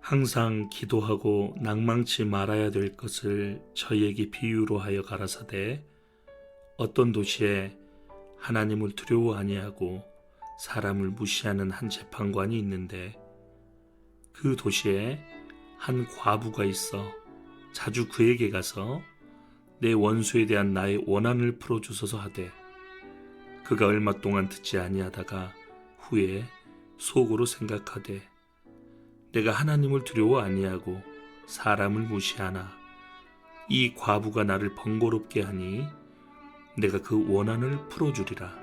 항상 기도하고 낭망치 말아야 될 것을 저희에게 비유로 하여 가라사대 어떤 도시에 하나님을 두려워 아니하고 사람을 무시하는 한 재판관이 있는데 그 도시에 한 과부가 있어 자주 그에게 가서 내 원수에 대한 나의 원한을 풀어주소서 하되 그가 얼마 동안 듣지 아니하다가 후에 속으로 생각하되 내가 하나님을 두려워 아니하고 사람을 무시하나 이 과부가 나를 번거롭게 하니 내가 그 원한을 풀어주리라.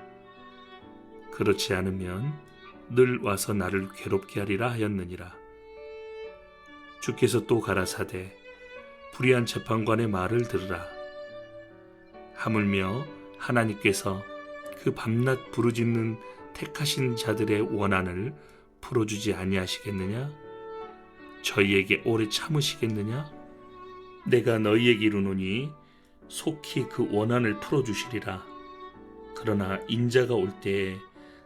그렇지 않으면 늘 와서 나를 괴롭게 하리라 하였느니라. 주께서 또 가라사대 불의한 재판관의 말을 들으라. 하물며 하나님께서 그 밤낮 부르짖는 택하신 자들의 원한을 풀어주지 아니하시겠느냐? 저희에게 오래 참으시겠느냐? 내가 너희에게 이르노니 속히 그 원한을 풀어주시리라. 그러나 인자가 올 때에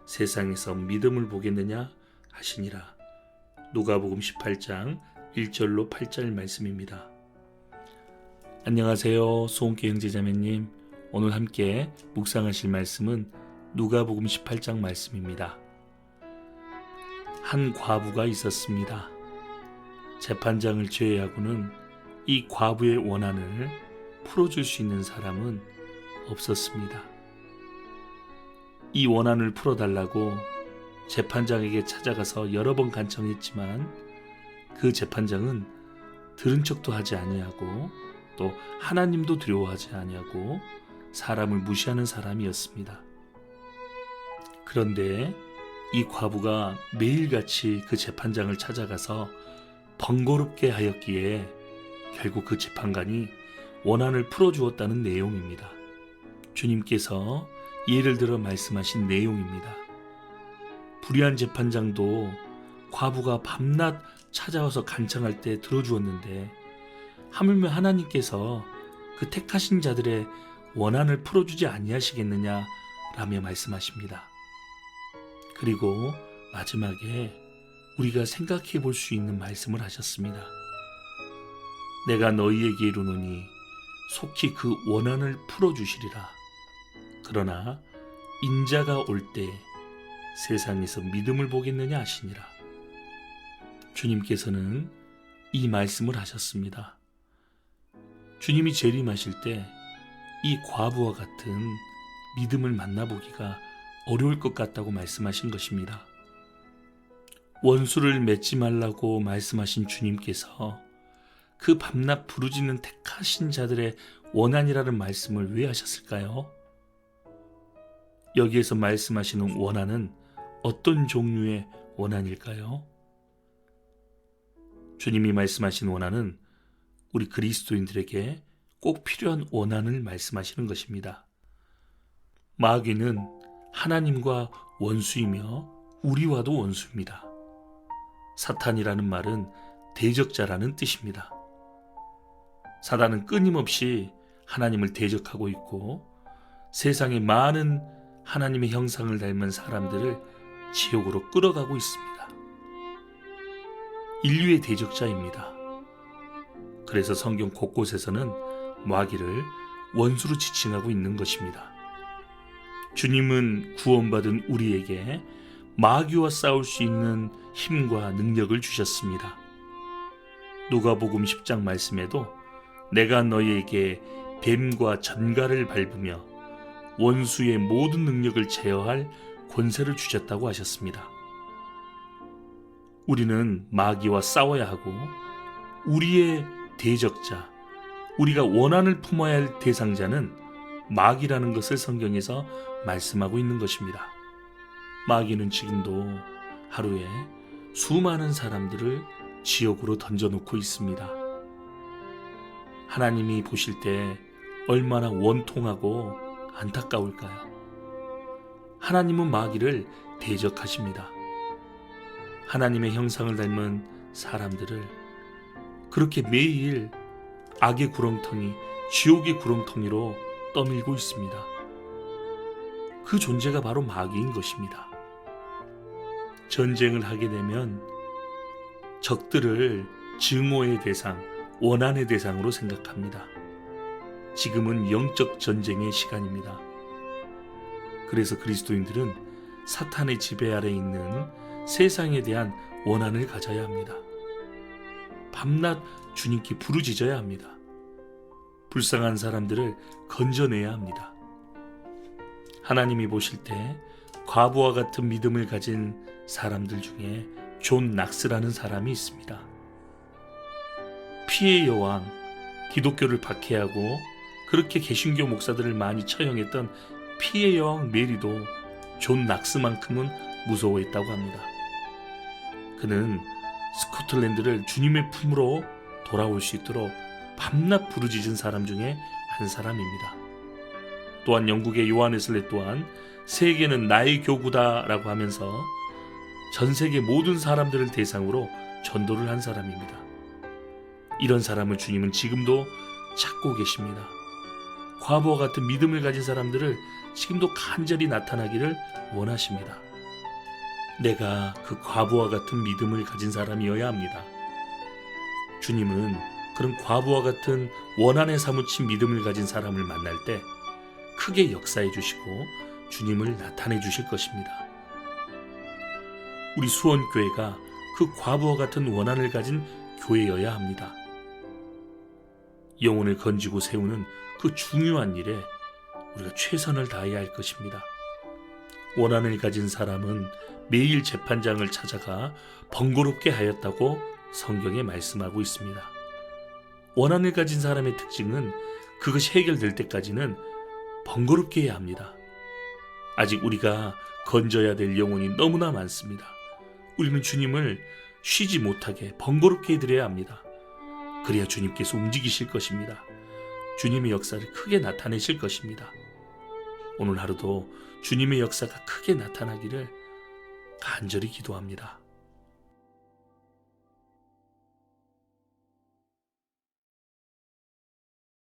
세상에서 믿음을 보겠느냐 하시니라. 누가복음 18장 1절로 8절 말씀입니다. 안녕하세요. 소원교 형제자매님. 오늘 함께 묵상하실 말씀은 누가복음 18장 말씀입니다. 한 과부가 있었습니다. 재판장을 제외하고는 이 과부의 원한을 풀어줄 수 있는 사람은 없었습니다. 이 원한을 풀어달라고 재판장에게 찾아가서 여러 번 간청했지만 그 재판장은 들은 척도 하지 아니하고 또 하나님도 두려워하지 아니하고 사람을 무시하는 사람이었습니다. 그런데 이 과부가 매일같이 그 재판장을 찾아가서 번거롭게 하였기에 결국 그 재판관이 원한을 풀어주었다는 내용입니다. 주님께서 예를 들어 말씀하신 내용입니다. 불의한 재판장도 과부가 밤낮 찾아와서 간청할 때 들어주었는데 하물며 하나님께서 그 택하신 자들의 원한을 풀어주지 아니하시겠느냐 라며 말씀하십니다. 그리고 마지막에 우리가 생각해 볼 수 있는 말씀을 하셨습니다. 내가 너희에게 이르노니 속히 그 원한을 풀어주시리라. 그러나 인자가 올 때 세상에서 믿음을 보겠느냐 하시니라. 주님께서는 이 말씀을 하셨습니다. 주님이 재림하실 때 이 과부와 같은 믿음을 만나보기가 어려울 것 같다고 말씀하신 것입니다. 원수를 맺지 말라고 말씀하신 주님께서 그 밤낮 부르짖는 택하신 자들의 원한이라는 말씀을 왜 하셨을까요? 여기에서 말씀하시는 원한은 어떤 종류의 원한일까요? 주님이 말씀하신 원한은 우리 그리스도인들에게 꼭 필요한 원한을 말씀하시는 것입니다. 마귀는 하나님과 원수이며 우리와도 원수입니다. 사탄이라는 말은 대적자라는 뜻입니다. 사단은 끊임없이 하나님을 대적하고 있고 세상의 많은 하나님의 형상을 닮은 사람들을 지옥으로 끌어가고 있습니다. 인류의 대적자입니다. 그래서 성경 곳곳에서는 마귀를 원수로 지칭하고 있는 것입니다. 주님은 구원받은 우리에게 마귀와 싸울 수 있는 힘과 능력을 주셨습니다. 누가복음 10장 말씀에도 내가 너희에게 뱀과 전갈을 밟으며 원수의 모든 능력을 제어할 권세를 주셨다고 하셨습니다. 우리는 마귀와 싸워야 하고 우리의 대적자, 우리가 원한을 품어야 할 대상자는 마귀라는 것을 성경에서 말씀하고 있는 것입니다. 마귀는 지금도 하루에 수많은 사람들을 지옥으로 던져놓고 있습니다. 하나님이 보실 때 얼마나 원통하고 안타까울까요? 하나님은 마귀를 대적하십니다. 하나님의 형상을 닮은 사람들을 그렇게 매일 악의 구렁텅이, 지옥의 구렁텅이로 떠밀고 있습니다. 그 존재가 바로 마귀인 것입니다. 전쟁을 하게 되면 적들을 증오의 대상, 원한의 대상으로 생각합니다. 지금은 영적 전쟁의 시간입니다. 그래서 그리스도인들은 사탄의 지배 아래 있는 세상에 대한 원한을 가져야 합니다. 밤낮 주님께 부르짖어야 합니다. 불쌍한 사람들을 건져내야 합니다. 하나님이 보실 때 과부와 같은 믿음을 가진 사람들 중에 존 낙스라는 사람이 있습니다. 피해 여왕, 기독교를 박해하고 그렇게 개신교 목사들을 많이 처형했던 피해 여왕 메리도 존 낙스만큼은 무서워했다고 합니다. 그는 스코틀랜드를 주님의 품으로 돌아올 수 있도록 밤낮 부르짖은 사람 중에 한 사람입니다. 또한 영국의 요한 웨슬리 또한 세계는 나의 교구다 라고 하면서 전 세계 모든 사람들을 대상으로 전도를 한 사람입니다. 이런 사람을 주님은 지금도 찾고 계십니다. 과부와 같은 믿음을 가진 사람들을 지금도 간절히 나타나기를 원하십니다. 내가 그 과부와 같은 믿음을 가진 사람이어야 합니다. 주님은 그런 과부와 같은 원한에 사무친 믿음을 가진 사람을 만날 때 크게 역사해 주시고 주님을 나타내 주실 것입니다. 우리 수원교회가 그 과부와 같은 원한을 가진 교회여야 합니다. 영혼을 건지고 세우는 그 중요한 일에 우리가 최선을 다해야 할 것입니다. 원한을 가진 사람은 매일 재판장을 찾아가 번거롭게 하였다고 성경에 말씀하고 있습니다. 원한을 가진 사람의 특징은 그것이 해결될 때까지는 번거롭게 해야 합니다. 아직 우리가 건져야 될 영혼이 너무나 많습니다. 우리는 주님을 쉬지 못하게 번거롭게 해드려야 합니다. 그래야 주님께서 움직이실 것입니다. 주님의 역사를 크게 나타내실 것입니다. 오늘 하루도 주님의 역사가 크게 나타나기를 간절히 기도합니다.